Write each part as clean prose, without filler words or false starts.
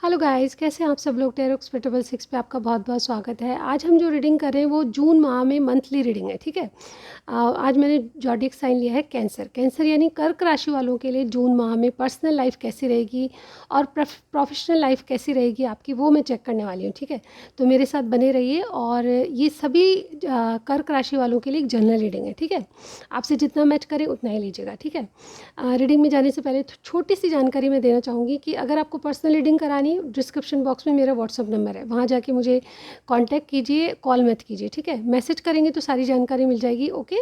Hello guys, कैसे हैं आप सब लोग। टैरो एक्सपेक्टेबल 6 पे आपका बहुत बहुत स्वागत है। आज हम जो रीडिंग कर रहे हैं वो जून माह में मंथली रीडिंग है, ठीक है। आज मैंने जॉडिक साइन लिया है कैंसर। कैंसर यानी कर्क राशि वालों के लिए जून माह में पर्सनल लाइफ कैसी रहेगी और प्रोफेशनल लाइफ कैसी रहेगी आपकी, वो मैं चेक करने वाली हूँ, ठीक है। तो मेरे साथ बने रहिए। और ये सभी कर्क राशि वालों के लिए एक जनरल रीडिंग है, ठीक है। आपसे जितना मैच करे उतना ही लीजिएगा, ठीक है। रीडिंग में जाने से पहले छोटी सी जानकारी मैं देना चाहूँगी कि अगर आपको पर्सनल रीडिंग करानी, डिस्क्रिप्शन बॉक्स में मेरा व्हाट्सअप नंबर है, वहाँ जाके मुझे कांटेक्ट कीजिए, कॉल मत कीजिए, ठीक है। मैसेज करेंगे तो सारी जानकारी मिल जाएगी, ओके।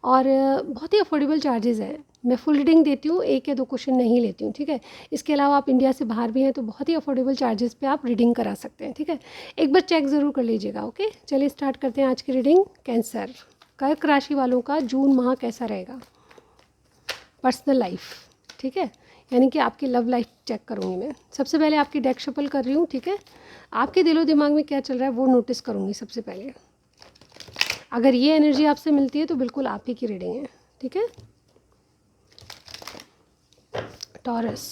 और बहुत ही अफोर्डेबल चार्जेस हैं। मैं फुल रीडिंग देती हूँ, एक या दो क्वेश्चन नहीं लेती हूँ, ठीक है। इसके अलावा आप इंडिया से बाहर भी हैं तो बहुत ही अफोर्डेबल चार्जेस पे आप रीडिंग करा सकते हैं, ठीक है। एक बार चेक ज़रूर कर लीजिएगा, ओके। चलिए स्टार्ट करते हैं आज की रीडिंग। कैंसर, कर्क राशि वालों का जून माह कैसा रहेगा, पर्सनल लाइफ, ठीक है। यानी कि आपकी लव लाइफ चेक करूँगी मैं। सबसे पहले आपकी डेक शफल कर रही हूँ, ठीक है। आपके दिलो दिमाग में क्या चल रहा है वो नोटिस करूँगी सबसे पहले। अगर ये एनर्जी आपसे मिलती है तो बिल्कुल आप ही की रीडिंग है, ठीक है। टॉरस,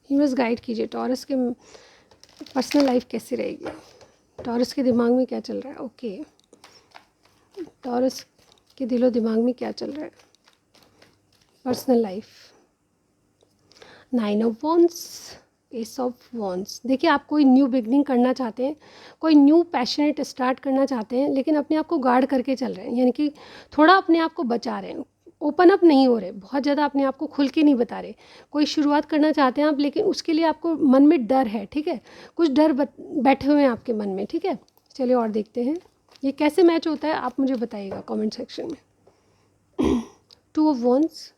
यूनिवर्स गाइड कीजिए, टॉरस के पर्सनल लाइफ कैसी रहेगी, टॉरस के दिमाग में क्या चल रहा है, ओके। टॉरस के दिलो दिमाग में क्या चल रहा है, personal life. 9 of wands, S of wands. देखिए, आप कोई न्यू बिगनिंग करना चाहते हैं, कोई न्यू पैशनेट स्टार्ट करना चाहते हैं, लेकिन अपने आप को गार्ड करके चल रहे हैं, यानी कि थोड़ा अपने आप को बचा रहे हैं, ओपन अप नहीं हो रहे, बहुत ज़्यादा अपने आप को खुल के नहीं बता रहे। कोई शुरुआत करना चाहते हैं आप, लेकिन उसके लिए आपको मन में डर है, ठीक है। कुछ डर बैठे हुए हैं आपके मन में, ठीक है। चलिए और देखते हैं ये कैसे मैच होता है, आप मुझे बताइएगा कमेंट सेक्शन में। 2 of wands,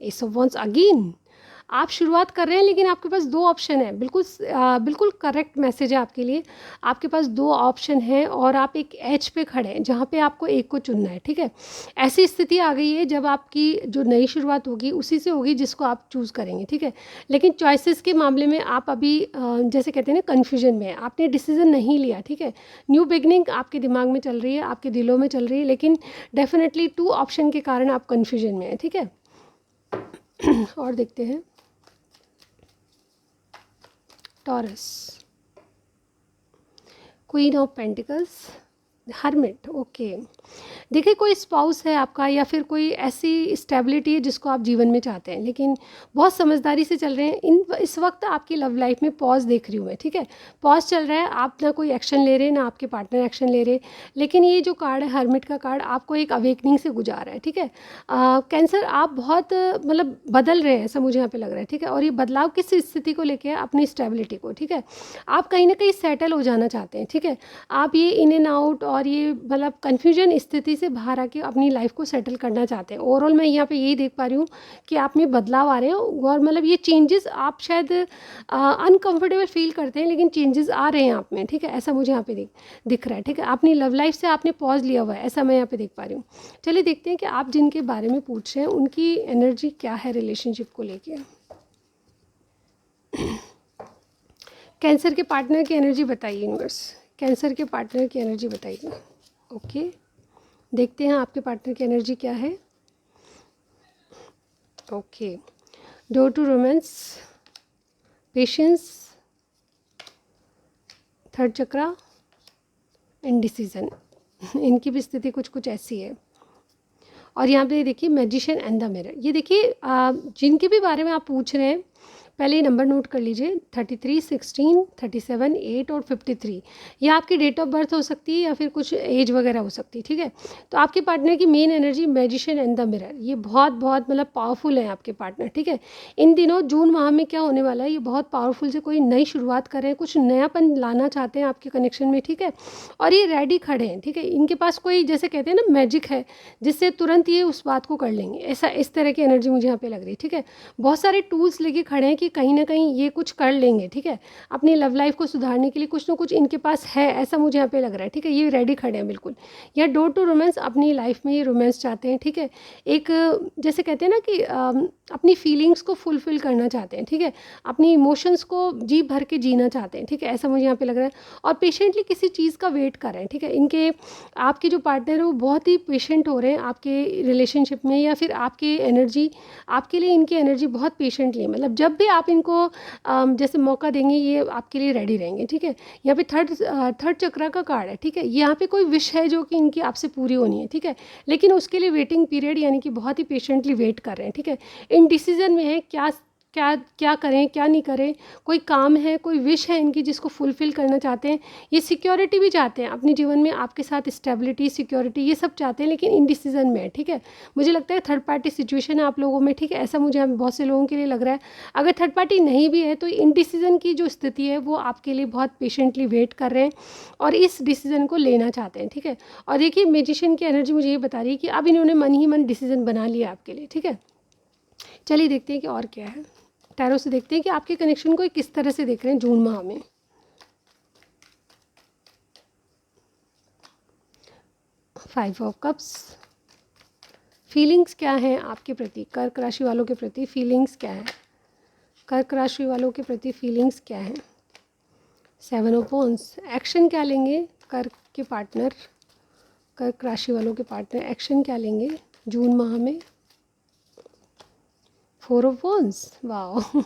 S of wands again. आप शुरुआत कर रहे हैं लेकिन आपके पास दो ऑप्शन है। बिल्कुल करेक्ट मैसेज है आपके लिए। आपके पास दो ऑप्शन है और आप एक एज पे खड़े हैं जहाँ पे आपको एक को चुनना है, ठीक है। ऐसी स्थिति आ गई है जब आपकी जो नई शुरुआत होगी उसी से होगी जिसको आप चूज़ करेंगे, ठीक है। लेकिन चॉइसेस के मामले में आप अभी जैसे कहते हैं ना, कन्फ्यूजन में है, आपने डिसीजन नहीं लिया, ठीक है। न्यू बिगनिंग आपके दिमाग में चल रही है, आपके दिलों में चल रही है, लेकिन डेफिनेटली 2 ऑप्शन के कारण आप कन्फ्यूजन में हैं, ठीक है। और देखते हैं taurus, queen of pentacles, hermit, okay. देखिए, कोई स्पाउस है आपका या फिर कोई ऐसी स्टेबिलिटी है जिसको आप जीवन में चाहते हैं, लेकिन बहुत समझदारी से चल रहे हैं। इस वक्त आपकी लव लाइफ में पॉज देख रही हूँ मैं, ठीक है। पॉज चल रहा है, आप ना कोई एक्शन ले रहे, ना आपके पार्टनर एक्शन ले रहे, लेकिन ये जो कार्ड है हर्मिट का कार्ड आपको एक अवेकनिंग से गुजार रहा है, ठीक है। कैंसर, आप बहुत मतलब बदल रहे हैं, ऐसा मुझे यहाँ पे लग रहा है, ठीक है। और ये बदलाव किस स्थिति को लेके है, अपनी स्टेबिलिटी को, ठीक है। आप कहीं ना कहीं सेटल हो जाना चाहते हैं, ठीक है। आप ये इन एंड आउट और ये मतलब कन्फ्यूजन स्थिति से बाहर आके अपनी लाइफ को सेटल करना चाहते हैं। ओवरऑल मैं यहाँ पे यही देख पा रही हूँ कि आप में बदलाव आ रहे हैं और मतलब ये चेंजेस आप शायद अनकंफर्टेबल फील करते हैं, लेकिन चेंजेस आ रहे हैं आप में, ठीक है। ऐसा मुझे यहाँ पे दिख रहा है, ठीक है। अपनी लव लाइफ से आपने पॉज लिया हुआ है, ऐसा मैं यहाँ पे देख पा रही हूँ। चलिए देखते हैं कि आप जिनके बारे में पूछ रहे हैं उनकी एनर्जी क्या है रिलेशनशिप को लेके। कैंसर के पार्टनर की एनर्जी बताइए यूनिवर्स, कैंसर के पार्टनर की एनर्जी बताइए, ओके। देखते हैं आपके पार्टनर की एनर्जी क्या है, okay. Door to romance, patience, third chakra, indecision. इनकी भी स्थिति कुछ ऐसी है। और यहाँ पे देखिए मैजिशियन एंड द मिरर। ये देखिए जिनके भी बारे में आप पूछ रहे हैं, पहले ये नंबर नोट कर लीजिए, 33, 16, 37, 8 और 53। ये आपकी डेट ऑफ बर्थ हो सकती है या फिर कुछ एज वगैरह हो सकती है, ठीक है। तो आपके पार्टनर की main energy magician and the mirror, ये बहुत बहुत मतलब पावरफुल है आपके पार्टनर, ठीक है। इन दिनों जून माह में क्या होने वाला है, ये बहुत पावरफुल से कोई नई शुरुआत कर रहे हैं, कुछ नयापन लाना चाहते हैं आपके कनेक्शन में, ठीक है। और ये रेडी खड़े हैं, ठीक है। इनके पास कोई जैसे कहते हैं ना मैजिक है जिससे तुरंत ये उस बात को कर लेंगे, ऐसा इस तरह की एनर्जी मुझे यहाँ पे लग रही है, ठीक है। बहुत सारे टूल्स लेके खड़े हैं कि कहीं ना कहीं ये कुछ कर लेंगे, ठीक है। अपनी लव लाइफ को सुधारने के लिए कुछ ना कुछ इनके पास है, ऐसा मुझे यहाँ पे लग रहा है, ठीक है। ये रेडी खड़े हैं बिल्कुल। या डोर टू रोमांस, अपनी लाइफ में ये रोमांस चाहते हैं, ठीक है। एक जैसे कहते हैं ना कि अपनी फीलिंग्स को फुलफिल करना चाहते हैं, ठीक है। अपनी इमोशंस को जी भर के जीना चाहते हैं, ठीक है। ऐसा मुझे यहाँ पे लग रहा है। और पेशेंटली किसी चीज़ का वेट कर रहे हैं, ठीक है। इनके आपके जो पार्टनर है वो बहुत ही पेशेंट हो रहे हैं आपके रिलेशनशिप में, या फिर आपके लिए इनकी एनर्जी बहुत पेशेंटली है। मतलब जब भी आप इनको जैसे मौका देंगे ये आपके लिए रेडी रहेंगे, ठीक है। यहाँ पे थर्ड चक्रा का कार्ड है, ठीक है। यहाँ पे कोई विश है जो कि इनकी आपसे पूरी होनी है, ठीक है, लेकिन उसके लिए वेटिंग पीरियड यानी कि बहुत ही पेशेंटली वेट कर रहे हैं, ठीक है। इनडिसीजन में है, क्या क्या क्या करें क्या नहीं करें। कोई काम है, कोई विश है इनकी जिसको फुलफ़िल करना चाहते हैं। ये सिक्योरिटी भी चाहते हैं अपने जीवन में, आपके साथ स्टेबिलिटी, सिक्योरिटी ये सब चाहते हैं, लेकिन इनडिसीजन में है, ठीक है। मुझे लगता है थर्ड पार्टी सिचुएशन है आप लोगों में, ठीक है, ऐसा मुझे बहुत से लोगों के लिए लग रहा है। अगर थर्ड पार्टी नहीं भी है तो इनडिसीजन की जो स्थिति है वो आपके लिए बहुत पेशेंटली वेट कर रहे हैं और इस डिसीज़न को लेना चाहते हैं, ठीक है। और देखिए मैजिशियन की एनर्जी मुझे ये बता रही है कि अब इन्होंने मन ही मन डिसीज़न बना लिया आपके लिए, ठीक है। चलिए देखते हैं कि और क्या है। टैरो से देखते हैं कि आपके कनेक्शन को किस तरह से देख रहे हैं जून माह में। फाइव ऑफ कप्स, फीलिंग्स क्या हैं आपके प्रति, कर्क राशि वालों के प्रति फीलिंग्स क्या है, कर्क राशि वालों के प्रति फीलिंग्स क्या है। सेवन ऑफ वॉन्ड्स, एक्शन क्या लेंगे कर्क के पार्टनर, कर्क राशि वालों के पार्टनर एक्शन क्या लेंगे जून माह में। फोर ऑफ वॉन्ड्स, वाह।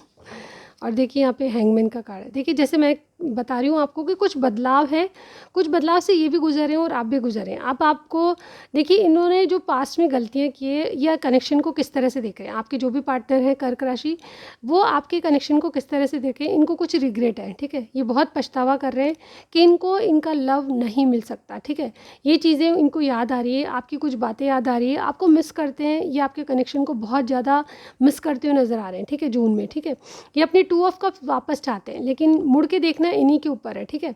और देखिए यहाँ पे हैंगमैन का कार्ड है। देखिए जैसे मैं बता रही हूँ आपको कि कुछ बदलाव है, कुछ बदलाव से ये भी गुजर हैं और आप भी गुजरे हैं। अब आपको देखिए इन्होंने जो पास्ट में गलतियाँ की है या कनेक्शन को किस तरह से देख रहे हैं, आपके जो भी पार्टनर हैं कर्क राशि, वो आपके कनेक्शन को किस तरह से देखें। इनको कुछ रिग्रेट है, ठीक है, ये बहुत पछतावा कर रहे हैं कि इनको इनका लव नहीं मिल सकता, ठीक है। ये चीज़ें इनको याद आ रही है, आपकी कुछ बातें याद आ रही है, आपको मिस करते हैं, ये आपके कनेक्शन को बहुत ज़्यादा मिस करते हुए नज़र आ रहे हैं, ठीक है, जून में, ठीक है। ये अपनी टू ऑफ कप्स वापस चाहते हैं, लेकिन मुड़ के देखना इन्हीं के ऊपर है, ठीक है।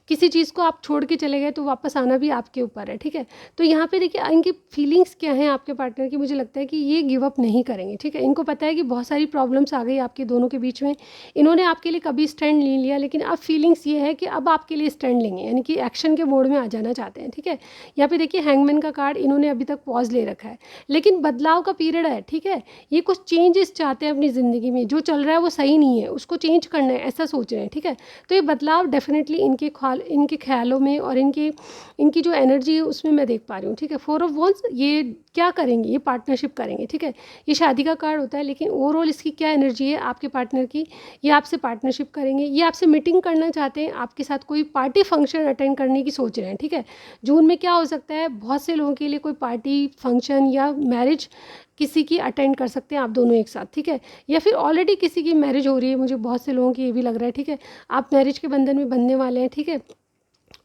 किसी चीज़ को आप छोड़ के चले गए तो वापस आना भी आपके ऊपर है, ठीक है। तो यहाँ पे देखिए इनकी फीलिंग्स क्या हैं आपके पार्टनर की, मुझे लगता है कि ये गिव अप नहीं करेंगे, ठीक है। इनको पता है कि बहुत सारी प्रॉब्लम्स आ गई आपके दोनों के बीच में, इन्होंने आपके लिए कभी स्टैंड नहीं लिया, लेकिन अब फीलिंग्स ये है कि अब आपके लिए स्टैंड लेंगे, यानी कि एक्शन के मोड में आ जाना चाहते हैं, ठीक है। यहाँ पे देखिए हैंगमैन का कार्ड, इन्होंने अभी तक पॉज ले रखा है, लेकिन बदलाव का पीरियड है, ठीक है। ये कुछ चेंजेस चाहते हैं अपनी ज़िंदगी में, जो चल रहा है वो सही नहीं है, उसको चेंज करना है, ऐसा सोच रहे हैं, ठीक है। तो ये बदलाव डेफिनेटली इनके ख्यालों में और इनकी जो एनर्जी है उसमें मैं देख पा रही हूँ, ठीक है। फोर ऑफ वॉन्ड्स, ये क्या करेंगे, ये पार्टनरशिप करेंगे, ठीक है। ये शादी का कार्ड होता है, लेकिन ओवरऑल इसकी क्या एनर्जी है आपके पार्टनर की, ये आपसे पार्टनरशिप करेंगे, ये आपसे मीटिंग करना चाहते हैं, आपके साथ कोई पार्टी फंक्शन अटेंड करने की सोच रहे हैं, ठीक है। जून में क्या हो सकता है, बहुत से लोगों के लिए कोई पार्टी फंक्शन या मैरिज किसी की अटेंड कर सकते हैं आप दोनों एक साथ, ठीक है। या फिर ऑलरेडी किसी की मैरिज हो रही है, मुझे बहुत से लोगों की ये भी लग रहा है, ठीक है। आप मैरिज के बंधन में बंधने वाले हैं, ठीक है।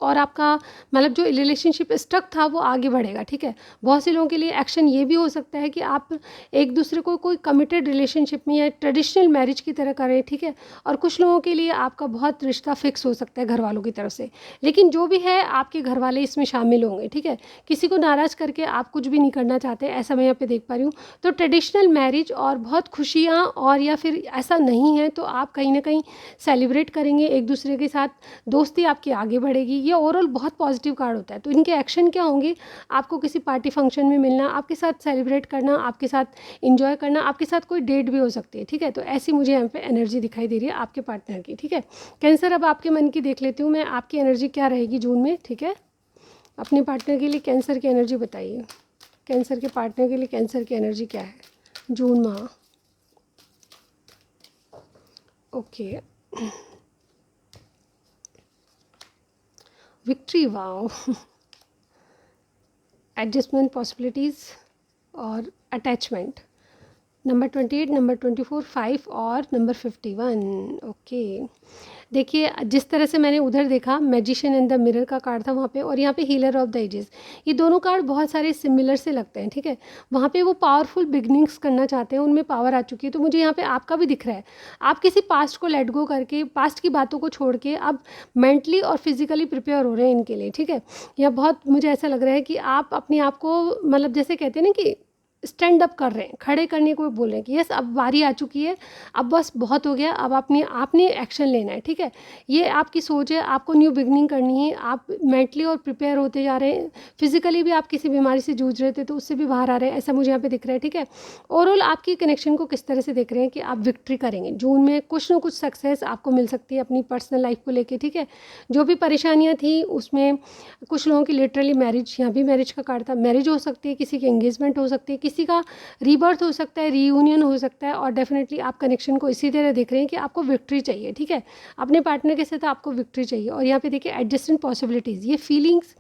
और आपका मतलब जो रिलेशनशिप स्टक था वो आगे बढ़ेगा, ठीक है। बहुत से लोगों के लिए एक्शन ये भी हो सकता है कि आप एक दूसरे को कोई कमिटेड रिलेशनशिप में या ट्रेडिशनल मैरिज की तरह करें, ठीक है। और कुछ लोगों के लिए आपका बहुत रिश्ता फिक्स हो सकता है घर वालों की तरफ से, लेकिन जो भी है आपके घर वाले इसमें शामिल होंगे, ठीक है। किसी को नाराज़ करके आप कुछ भी नहीं करना चाहते, ऐसा मैं यहाँ पे देख पा रही हूँ। तो ट्रेडिशनल मैरिज और बहुत खुशियाँ, और या फिर ऐसा नहीं है तो आप कहीं ना कहीं सेलिब्रेट करेंगे एक दूसरे के साथ, दोस्ती आपकी आगे बढ़ेगी। ये ओवरऑल बहुत पॉजिटिव कार्ड होता है। तो इनके एक्शन क्या होंगे, आपको किसी पार्टी फंक्शन में मिलना, आपके साथ सेलिब्रेट करना, आपके साथ इंजॉय करना, आपके साथ कोई डेट भी हो सकती है, ठीक है। तो ऐसी मुझे यहाँ पे एनर्जी दिखाई दे रही है आपके पार्टनर की, ठीक है। कैंसर, अब आपके मन की देख लेती हूँ मैं, आपकी एनर्जी क्या रहेगी जून में, ठीक है। अपने पार्टनर के लिए कैंसर की एनर्जी बताइए, कैंसर के पार्टनर के लिए कैंसर की एनर्जी क्या है जून माह। Okay, victory, wow, adjustment possibilities और अटैचमेंट। नंबर 28, नंबर 24, 5 और नंबर 51। ओके, देखिए जिस तरह से मैंने उधर देखा मैजिशियन एंड द मिरर का कार्ड था वहाँ पे, और यहाँ पे हीलर ऑफ द एजेस, ये दोनों कार्ड बहुत सारे सिमिलर से लगते हैं, ठीक है। वहाँ पे वो पावरफुल बिगनिंग्स करना चाहते हैं, उनमें पावर आ चुकी है। तो मुझे यहाँ पे आपका भी दिख रहा है, आप किसी पास्ट को लेट गो करके, पास्ट की बातों को छोड़ के अब मेंटली और फिजिकली प्रिपेयर हो रहे हैं इनके लिए, ठीक है। यह बहुत मुझे ऐसा लग रहा है कि आप अपने आप को मतलब जैसे कहते हैं ना कि स्टैंड अप कर रहे हैं, खड़े करने को बोल रहे हैं कि यस अब बारी आ चुकी है, अब बस बहुत हो गया, अब आपने एक्शन लेना है, ठीक है। ये आपकी सोच है, आपको न्यू बिगनिंग करनी है, आप मेंटली और प्रिपेयर होते जा रहे हैं, फिजिकली भी आप किसी बीमारी से जूझ रहे थे तो उससे भी बाहर आ रहे हैं, ऐसा मुझे यहाँ पे दिख रहा है, ठीक है। ओवरऑल आपकी कनेक्शन को किस तरह से देख रहे हैं कि आप विक्ट्री करेंगे जून में, कुछ ना कुछ सक्सेस आपको मिल सकती है अपनी पर्सनल लाइफ को लेके, ठीक है। जो भी परेशानियाँ थी उसमें कुछ लोगों की लिटरली मैरिज, यहाँ भी मैरिज का कार्ड था, मैरिज हो सकती है, किसी की एंगेजमेंट हो सकती है, किसी का रीबर्थ हो सकता है, रीयूनियन हो सकता है, और डेफिनेटली आप कनेक्शन को इसी तरह देख रहे हैं कि आपको विक्ट्री चाहिए, ठीक है, अपने पार्टनर के साथ आपको विक्ट्री चाहिए। और यहाँ पे देखिए एडजस्टेंट पॉसिबिलिटीज़, ये फीलिंग्स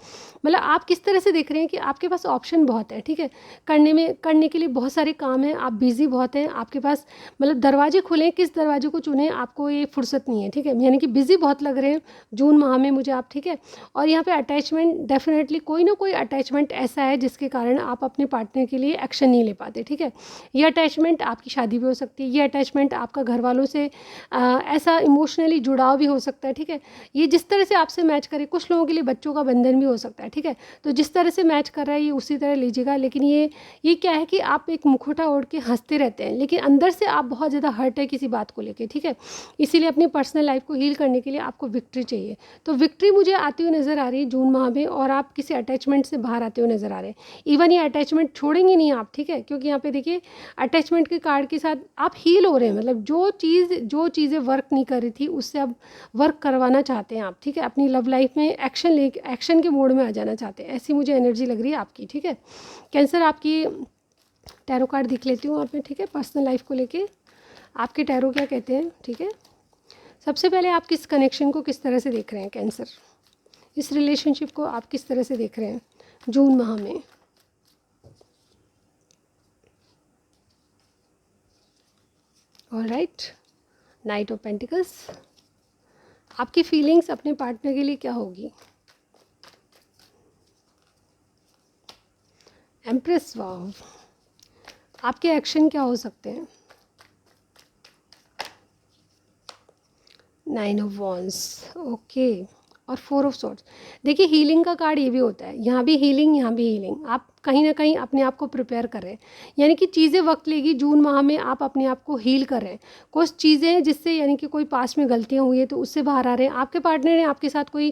मतलब आप किस तरह से देख रहे हैं कि आपके पास ऑप्शन बहुत है, ठीक है, करने के लिए बहुत सारे काम हैं, आप बिज़ी बहुत हैं, आपके पास मतलब दरवाजे खुले, किस दरवाजे को चुनें आपको ये फुर्सत नहीं है, ठीक है, यानी कि बिज़ी बहुत लग रहे हैं जून माह में मुझे आप, ठीक है। और यहाँ पे अटैचमेंट, डेफिनेटली कोई ना कोई अटैचमेंट ऐसा है जिसके कारण आप अपने पार्टनर के लिए एक्शन नहीं ले पाते, ठीक है। ये अटैचमेंट आपकी शादी भी हो सकती है, ये अटैचमेंट आपका घर वालों से ऐसा इमोशनली जुड़ाव भी हो सकता है, ठीक है। ये जिस तरह से आपसे मैच करे, कुछ लोगों के लिए बच्चों का बंधन भी हो सकता है, ठीक है। तो जिस तरह से मैच कर रहा है ये उसी तरह लीजिएगा, लेकिन ये क्या है कि आप एक मुखौटा ओढ़ के हंसते रहते हैं, लेकिन अंदर से आप बहुत ज़्यादा हर्ट है किसी बात को लेके, ठीक है। इसीलिए अपनी पर्सनल लाइफ को हील करने के लिए आपको विक्ट्री चाहिए। तो विक्ट्री मुझे आती हुई नज़र आ रही है जून माह में, और आप किसी अटैचमेंट से बाहर आते हुए नज़र आ रहे हैं। इवन ये अटैचमेंट छोड़ेंगे नहीं आप, ठीक है, क्योंकि यहाँ पे देखिए अटैचमेंट के कार्ड के साथ आप हील हो रहे हैं, मतलब जो चीज़ें वर्क नहीं कर रही थी उससे अब वर्क करवाना चाहते हैं आप, ठीक है। अपनी लव लाइफ में एक्शन के मोड में आ जाना चाहते हैं, ऐसी मुझे एनर्जी लग रही है आपकी, ठीक है। कैंसर, आपकी टैरो कार्ड दिख लेती हूँ आप में, ठीक है, पर्सनल लाइफ को लेके आपके टैरो क्या कहते हैं, ठीक है। सबसे पहले आप किस कनेक्शन को किस तरह से देख रहे हैं कैंसर, इस रिलेशनशिप को आप किस तरह से देख रहे हैं जून माह में। ऑलराइट, नाइट ऑफ पेंटिकल्स, आपकी फीलिंग्स अपने पार्टनर के लिए क्या होगी। एम्प्रेस, वाव, आपके एक्शन क्या हो सकते हैं। 9 ऑफ वॉन्ड्स, ओके, और 4 ऑफ सॉर्ड्स। देखिए हीलिंग का कार्ड ये भी होता है, यहाँ भी हीलिंग, यहाँ भी हीलिंग, आप कहीं ना कहीं अपने आप को प्रिपेयर कर रहे हैं, यानी कि चीज़ें वक्त लेगी, जून माह में आप अपने आप को हील कर रहे हैं। कुछ चीज़ें हैं जिससे, यानी कि कोई पास्ट में गलतियाँ हुई है तो उससे बाहर आ रहे हैं, आपके पार्टनर ने आपके साथ कोई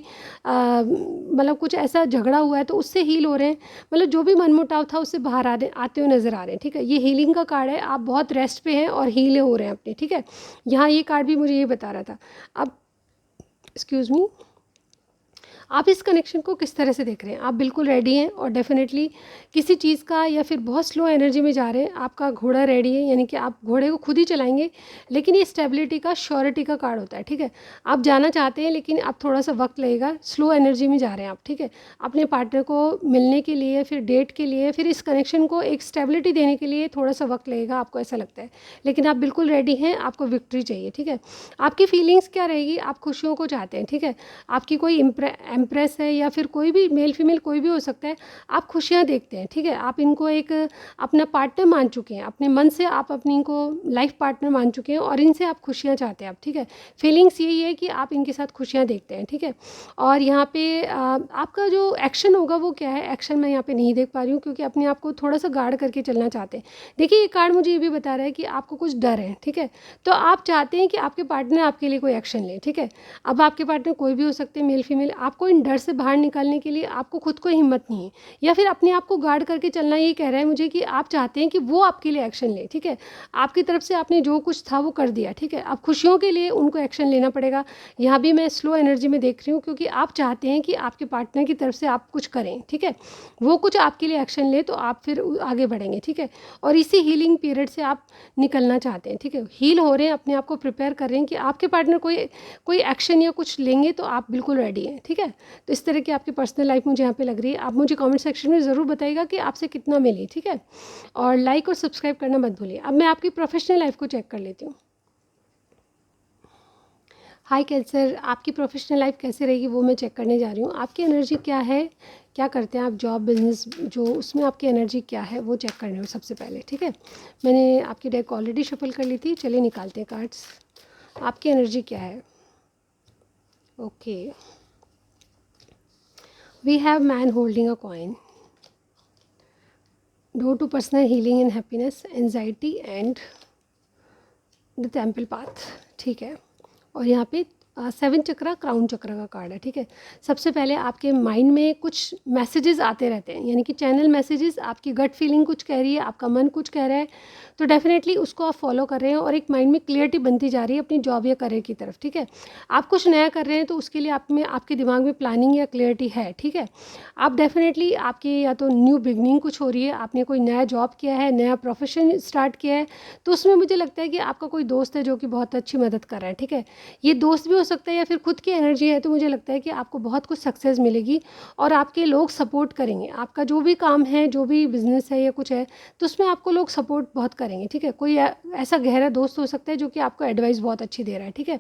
मतलब कुछ ऐसा झगड़ा हुआ है तो उससे हील हो रहे हैं, मतलब जो भी मनमुटाव था उससे बाहर आते हुए नज़र आ रहे हैं, ठीक है। ये हीलिंग का कार्ड है, आप बहुत रेस्ट पे हैं और हील हो रहे हैं अपने, ठीक है। यहाँ ये कार्ड भी मुझे ये बता रहा था। अब एक्सक्यूज़ मी, आप इस कनेक्शन को किस तरह से देख रहे हैं। आप बिल्कुल रेडी हैं और डेफिनेटली किसी चीज़ का, या फिर बहुत स्लो एनर्जी में जा रहे हैं, आपका घोड़ा रेडी है, यानी कि आप घोड़े को खुद ही चलाएंगे, लेकिन ये स्टेबिलिटी का, श्योरिटी का कार्ड होता है, ठीक है। आप जाना चाहते हैं लेकिन आप थोड़ा सा वक्त लगेगा, स्लो एनर्जी में जा रहे हैं आप, ठीक है, अपने पार्टनर को मिलने के लिए, फिर डेट के लिए, फिर इस कनेक्शन को एक स्टेबिलिटी देने के लिए थोड़ा सा वक्त लगेगा, आपको ऐसा लगता है, लेकिन आप बिल्कुल रेडी हैं, आपको विक्ट्री चाहिए, ठीक है। आपकी फीलिंग्स क्या रहेगी, आप खुशियों को चाहते हैं, ठीक है। आपकी कोई एम्प्रेस है या फिर कोई भी मेल फीमेल कोई भी हो सकता है, आप खुशियाँ देखते हैं, ठीक है। आप इनको एक अपना पार्टनर मान चुके हैं, अपने मन से आप अपनी इनको लाइफ पार्टनर मान चुके हैं, और इनसे आप खुशियाँ चाहते हैं आप, ठीक है। फीलिंग्स यही है कि आप इनके साथ खुशियाँ देखते हैं, ठीक है। और यहाँ पे आपका जो एक्शन होगा वो क्या है, एक्शन मैं यहाँ पे नहीं देख पा रही हूँ, क्योंकि अपने आप को थोड़ा सा गार्ड करके चलना चाहते हैं। देखिए ये कार्ड मुझे ये भी बता रहा है कि आपको कुछ डर है, ठीक है, तो आप चाहते हैं कि आपके पार्टनर आपके लिए कोई एक्शन ले, ठीक है। अब आपके पार्टनर कोई भी हो सकते हैं, मेल फीमेल, आपको इन डर से बाहर निकालने के लिए आपको खुद को हिम्मत नहीं है, या फिर अपने आप को गार्ड करके चलना, ये कह रहा है मुझे कि आप चाहते हैं कि वो आपके लिए एक्शन ले, ठीक है। आपकी तरफ से आपने जो कुछ था वो कर दिया, ठीक है, अब खुशियों के लिए उनको एक्शन लेना पड़ेगा। यहाँ भी मैं स्लो एनर्जी में देख रही हूँ, क्योंकि आप चाहते हैं कि आपके पार्टनर की तरफ से आप कुछ करें, ठीक है, वो कुछ आपके लिए एक्शन ले तो आप फिर आगे बढ़ेंगे, ठीक है। और इसी हीलिंग पीरियड से आप निकलना चाहते हैं, ठीक है, हील हो रहे हैं, अपने आप को प्रिपेयर कर रहे हैं कि आपके पार्टनर कोई एक्शन या कुछ लेंगे तो आप बिल्कुल रेडी हैं, ठीक है। तो इस तरह की आपकी पर्सनल लाइफ मुझे यहाँ पे लग रही है। आप मुझे कमेंट सेक्शन में ज़रूर बताइएगा कि आपसे कितना मिली, ठीक है, और लाइक और सब्सक्राइब करना मत भूलिए। अब मैं आपकी प्रोफेशनल लाइफ को चेक कर लेती हूँ। हाय कैंसर, आपकी प्रोफेशनल लाइफ कैसे रहेगी वो मैं चेक करने जा रही हूँ। आपकी एनर्जी क्या है, क्या करते हैं आप, जॉब बिजनेस जो, उसमें आपकी एनर्जी क्या है वो चेक करने हो सबसे पहले, ठीक है। मैंने आपकी डेक ऑलरेडी शफल कर ली थी, चलिए निकालते हैं कार्ड्स। आपकी एनर्जी क्या है। Okay, we have man holding a coin, door to personal healing and happiness, anxiety and the temple path, ठीक है। और यहाँ पे सेवन चक्रा क्राउन चक्रा का कार्ड है, ठीक है। सबसे पहले आपके माइंड में कुछ मैसेजेस आते रहते हैं, यानी कि चैनल मैसेजेस, आपकी गट फीलिंग कुछ कह रही है, आपका मन कुछ कह रहा है, तो डेफिनेटली उसको आप फॉलो कर रहे हैं और एक माइंड में क्लियरिटी बनती जा रही है अपनी जॉब या करियर की तरफ, ठीक है। आप कुछ नया कर रहे हैं तो उसके लिए आप में आपके दिमाग में प्लानिंग या क्लियरिटी है, ठीक है। आप डेफिनेटली आपकी या तो न्यू बिगनिंग कुछ हो रही है, आपने कोई नया जॉब किया है, नया प्रोफेशन स्टार्ट किया है, तो उसमें मुझे लगता है कि आपका कोई दोस्त है जो कि बहुत अच्छी मदद कर रहा है, ठीक है। ये दोस्त भी हो सकता है या फिर खुद की एनर्जी है, तो मुझे लगता है कि आपको बहुत कुछ सक्सेस मिलेगी और आपके लोग सपोर्ट करेंगे। आपका जो भी काम है, जो भी बिजनेस है या कुछ है, तो उसमें आपको लोग सपोर्ट बहुत करेंगे, ठीक है। कोई ऐसा गहरा दोस्त हो सकता है जो कि आपको एडवाइस बहुत अच्छी दे रहा है, ठीक है।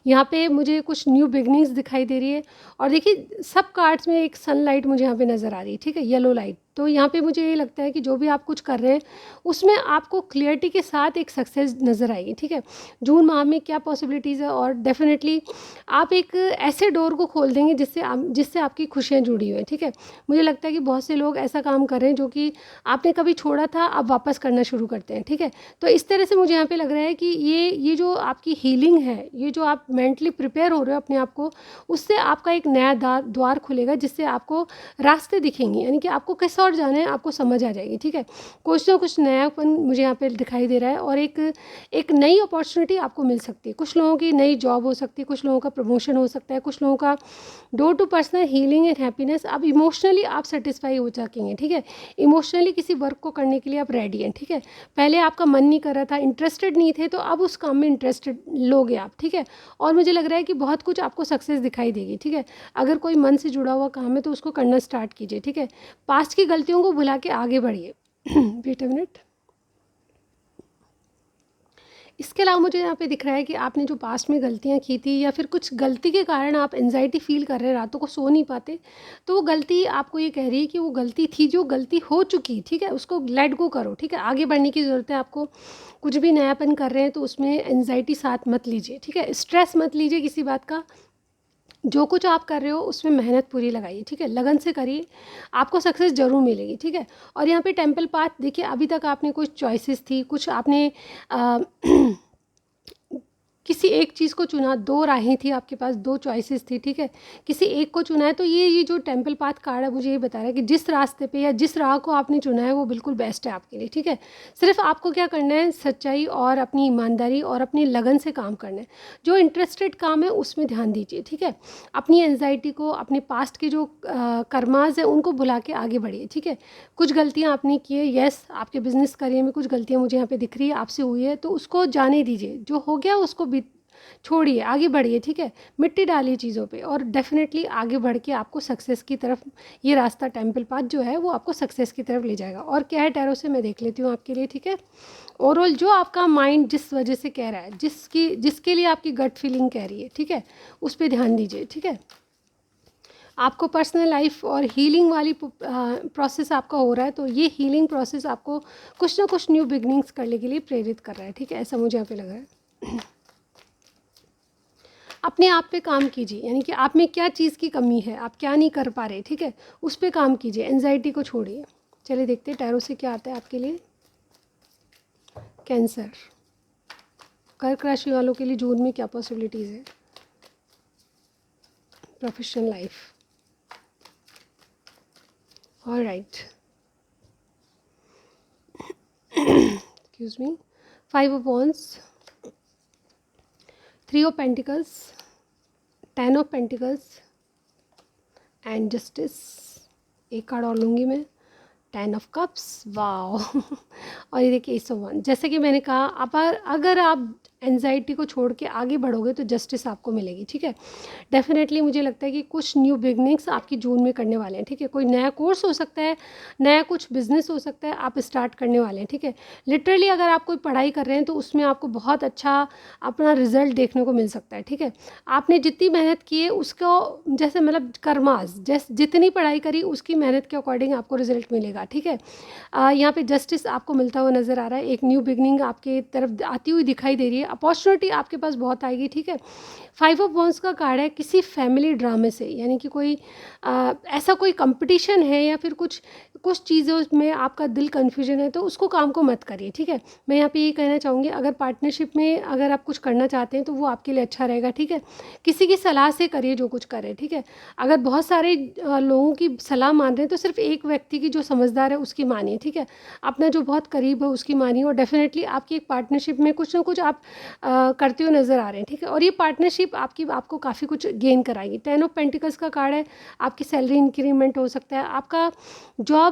यहाँ पे मुझे कुछ न्यू बिगनिंग्स दिखाई दे रही है और देखिए सब कार्ड्स में एक सनलाइट मुझे यहाँ पे नज़र आ रही है, ठीक है, येलो लाइट। तो यहाँ पे मुझे ये लगता है कि जो भी आप कुछ कर रहे हैं उसमें आपको क्लियरिटी के साथ एक सक्सेस नज़र आएगी, ठीक है। जून माह में क्या पॉसिबिलिटीज़ है और डेफिनेटली आप एक ऐसे डोर को खोल देंगे जिससे आपकी खुशियाँ जुड़ी हुई हैं, ठीक है। मुझे लगता है कि बहुत से लोग ऐसा काम कर रहे हैं जो कि आपने कभी छोड़ा था, अब वापस करना शुरू करते हैं, ठीक है। तो इस तरह से मुझे यहाँ पे लग रहा है कि ये जो आपकी हीलिंग है, ये जो आप मेंटली प्रिपेयर हो रहे हो अपने आप को, उससे आपका एक नया द्वार खुलेगा जिससे आपको रास्ते दिखेंगे, यानी कि आपको कैसे और जाना है आपको समझ आ जाएगी, ठीक है। कुछ ना कुछ नयापन मुझे यहाँ पे दिखाई दे रहा है और एक नई अपॉर्चुनिटी आपको मिल सकती है। कुछ लोगों की नई जॉब हो सकती है, कुछ लोगों का प्रमोशन हो सकता है, कुछ लोगों का door to personal healing and happiness. अब इमोशनली आप सेटिस्फाई हो सकेंगे, ठीक है। इमोशनली किसी वर्क को करने के लिए आप रेडी हैं, ठीक है। पहले आपका मन नहीं कर रहा था, इंटरेस्टेड नहीं थे, तो अब उस काम में इंटरेस्टेड लोगे आप, ठीक है। और मुझे लग रहा है कि बहुत कुछ आपको सक्सेस दिखाई देगी, ठीक है। अगर कोई मन से जुड़ा हुआ काम है तो उसको करना स्टार्ट कीजिए, ठीक है। पास्ट की गलतियों को भुला के आगे बढ़िए। Wait a minute. इसके अलावा मुझे यहाँ पे दिख रहा है कि आपने जो पास्ट में गलतियाँ की थी या फिर कुछ गलती के कारण आप एंजाइटी फील कर रहे हैं, रातों को सो नहीं पाते, तो वो गलती आपको ये कह रही है कि वो गलती थी, जो गलती हो चुकी, ठीक है, उसको लेट गो करो, ठीक है। आगे बढ़ने की ज़रूरत है आपको। कुछ भी नयापन कर रहे हैं तो उसमें एंजाइटी साथ मत लीजिए, ठीक है। स्ट्रेस मत लीजिए किसी बात का। जो कुछ आप कर रहे हो उसमें मेहनत पूरी लगाइए, ठीक है, लगन से करिए, आपको सक्सेस ज़रूर मिलेगी, ठीक है। और यहाँ पे टेंपल पाथ देखिए, अभी तक आपने कुछ चॉइसेस थी, कुछ आपने अ, किसी एक चीज़ को चुना, दो राहें थी आपके पास, दो चॉइसेस थी, ठीक है, किसी एक को चुना है, तो ये जो टेंपल पाथ कार्ड है मुझे ये बता रहा है कि जिस रास्ते पे या जिस राह को आपने चुना है वो बिल्कुल बेस्ट है आपके लिए, ठीक है। सिर्फ आपको क्या करना है, सच्चाई और अपनी ईमानदारी और अपनी लगन से काम करना है। जो इंटरेस्टेड काम है उसमें ध्यान दीजिए, ठीक है। अपनी एंजाइटी को, अपने पास्ट के जो कर्माज है उनको भुला के आगे बढ़िए, ठीक है। कुछ गलतियाँ आपने की है, येस, आपके बिजनेस करियर में कुछ गलतियाँ मुझे यहाँ पे दिख रही है आपसे हुई है, तो उसको जाने दीजिए, जो हो गया उसको भी छोड़िए, आगे बढ़िए, ठीक है। मिट्टी डालिए चीज़ों पे और डेफिनेटली आगे बढ़ के आपको सक्सेस की तरफ, ये रास्ता टेंपल पाथ जो है वो आपको सक्सेस की तरफ ले जाएगा। और क्या है टैरो से मैं देख लेती हूँ आपके लिए, ठीक है। ओवरऑल जो आपका माइंड जिस वजह से कह रहा है, जिसके लिए आपकी गट फीलिंग कह रही है, ठीक है, उस पर ध्यान दीजिए, ठीक है। आपको पर्सनल लाइफ और हीलिंग वाली प्रोसेस आपका हो रहा है, तो ये हीलिंग प्रोसेस आपको कुछ ना कुछ न्यू बिगनिंग्स करने के लिए प्रेरित कर रहा है, ठीक है, ऐसा मुझे यहाँ पे लग रहा है। अपने आप पे काम कीजिए, यानी कि आप में क्या चीज़ की कमी है, आप क्या नहीं कर पा रहे, ठीक है, उस पे काम कीजिए, एंजाइटी को छोड़िए। चलिए देखते हैं टैरो से क्या आता है आपके लिए। कैंसर, कर्क राशि वालों के लिए जून में क्या पॉसिबिलिटीज़ है। Professional life, alright, excuse me, 5 of wands, 3 of pentacles, 10 of pentacles and justice. एक कार्ड और लूँगी मैं, 10 ऑफ कप्स, वाओ। और ये देखिए एस ऑफ वन। जैसे कि मैंने कहा, आप अगर आप एंजाइटी को छोड़ के आगे बढ़ोगे तो जस्टिस आपको मिलेगी, ठीक है। डेफिनेटली मुझे लगता है कि कुछ न्यू बिगनिंग्स आपकी जून में करने वाले हैं, ठीक है। कोई नया कोर्स हो सकता है, नया कुछ बिजनेस हो सकता है, आप स्टार्ट करने वाले हैं, ठीक है। लिटरली अगर आप कोई पढ़ाई कर रहे हैं तो उसमें आपको बहुत अच्छा अपना रिजल्ट देखने को मिल सकता है, ठीक है। आपने जितनी मेहनत की है उसको, जैसे मतलब कर्मास, जितनी पढ़ाई करी उसकी मेहनत के अकॉर्डिंग आपको रिजल्ट मिलेगा, ठीक है। यहाँ पे जस्टिस आपको मिलता हुआ नज़र आ रहा है। एक न्यू बिगनिंग आपके तरफ आती हुई दिखाई दे रही है। अपॉर्चुनिटी आपके पास बहुत आएगी, ठीक है। 5 ऑफ वॉन्ड्स का कार्ड है किसी फैमिली ड्रामे से, यानी कि कोई ऐसा कोई कंपटीशन है या फिर कुछ कुछ चीज़ों में आपका दिल कन्फ्यूजन है, तो उसको काम को मत करिए, ठीक है। मैं यहाँ पे ये कहना चाहूँगी, अगर पार्टनरशिप में अगर आप कुछ करना चाहते हैं तो वो आपके लिए अच्छा रहेगा, ठीक है। किसी की सलाह से करिए जो कुछ करें, ठीक है। अगर बहुत सारे लोगों की सलाह मान रहे हैं तो सिर्फ एक व्यक्ति की जो समझदार है उसकी मानिए, ठीक है। अपना जो बहुत करीब है उसकी मानिए, और डेफिनेटली आपकी एक पार्टनरशिप में कुछ ना कुछ आप करते हुए नज़र आ रहे हैं, ठीक है। और ये पार्टनरशिप आपको काफ़ी कुछ गेन कराएगी। 10 ऑफ पेंटिकल्स का कार्ड है, आपकी सैलरी इंक्रीमेंट हो सकता है, आपका जॉब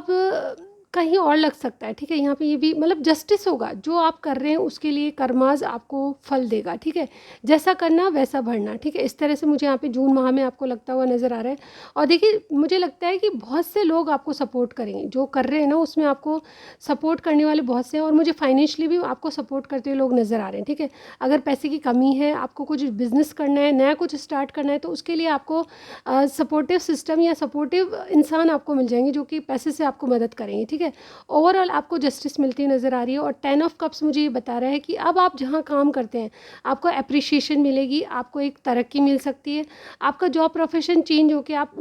कहीं और लग सकता है, ठीक है। यहाँ पे ये भी मतलब जस्टिस होगा, जो आप कर रहे हैं उसके लिए कर्माज आपको फल देगा, ठीक है। जैसा करना वैसा भरना, ठीक है। इस तरह से मुझे यहाँ पे जून माह में आपको लगता हुआ नज़र आ रहा है। और देखिए मुझे लगता है कि बहुत से लोग आपको सपोर्ट करेंगे, जो कर रहे हैं ना उसमें आपको सपोर्ट करने वाले बहुत से हैं, और मुझे फाइनेंशियली भी आपको सपोर्ट करते हुए लोग नज़र आ रहे हैं, ठीक है। अगर पैसे की कमी है, आपको कुछ बिजनेस करना है, नया कुछ स्टार्ट करना है, तो उसके लिए आपको सपोर्टिव सिस्टम या सपोर्टिव इंसान आपको मिल जाएंगे जो कि पैसे से आपको मदद करेंगे, ठीक है। ओवरऑल आपको जस्टिस मिलती नज़र आ रही है। और 10 ऑफ कप्स मुझे ये बता रहा है कि अब आप जहाँ काम करते हैं आपको अप्रिशिएशन मिलेगी, आपको एक तरक्की मिल सकती है, आपका जॉब प्रोफेशन चेंज होकर आप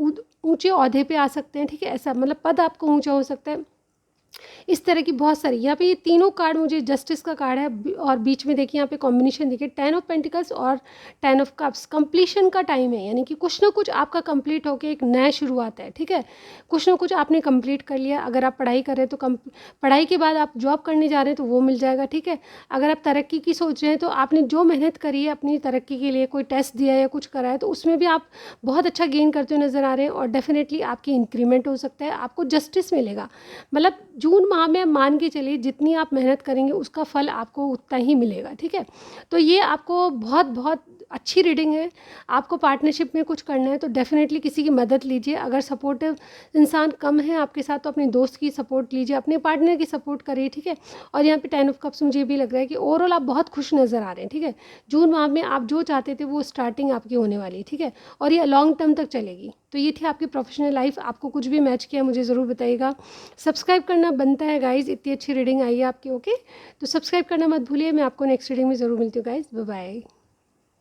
ऊंचे ओहदे पे आ सकते हैं, ठीक है। ऐसा मतलब पद आपको ऊंचा हो सकता है। इस तरह की बहुत सारी यहाँ पे ये तीनों कार्ड मुझे जस्टिस का कार्ड है, और बीच में देखिए यहाँ पे कॉम्बिनेशन देखिए 10 ऑफ पेंटिकल्स और 10 ऑफ कप्स। कंप्लीशन का टाइम है, यानी कि कुछ ना कुछ आपका कंप्लीट होकर एक नया शुरुआत है, ठीक है। कुछ ना कुछ आपने कंप्लीट कर लिया। अगर आप पढ़ाई कर रहे हैं तो पढ़ाई के बाद आप जॉब करने जा रहे हैं तो वो मिल जाएगा, ठीक है। अगर आप तरक्की की सोच रहे हैं तो आपने जो मेहनत करी है अपनी तरक्की के लिए, कोई टेस्ट दिया या कुछ करा है, तो उसमें भी आप बहुत अच्छा गेन करते हुए नज़र आ रहे हैं, और डेफिनेटली आपकी इंक्रीमेंट हो सकता है, आपको जस्टिस मिलेगा। मतलब जून माह में मान के चलिए जितनी आप मेहनत करेंगे उसका फल आपको उतना ही मिलेगा, ठीक है। तो ये आपको बहुत बहुत अच्छी रीडिंग है। आपको पार्टनरशिप में कुछ करना है तो डेफिनेटली किसी की मदद लीजिए। अगर सपोर्टिव इंसान कम है आपके साथ तो अपने दोस्त की सपोर्ट लीजिए, अपने पार्टनर की सपोर्ट करिए, ठीक है। और यहाँ पे 10 ऑफ कप्स मुझे भी लग रहा है कि ओवरऑल आप बहुत खुश नज़र आ रहे हैं, ठीक है। जून माह में आप जो चाहते थे वो स्टार्टिंग आपकी होने वाली है, ठीक है। और ये लॉन्ग टर्म तक चलेगी। तो ये थी आपकी प्रोफेशनल लाइफ। आपको कुछ भी मैच किया मुझे ज़रूर बताइएगा। सब्सक्राइब करना बनता है गाइज़, इतनी अच्छी रीडिंग आई है आपकी, ओके। तो सब्सक्राइब करना मत भूलिए। मैं आपको नेक्स्ट रीडिंग में ज़रूर मिलती हूँ गाइज़। Bye bye.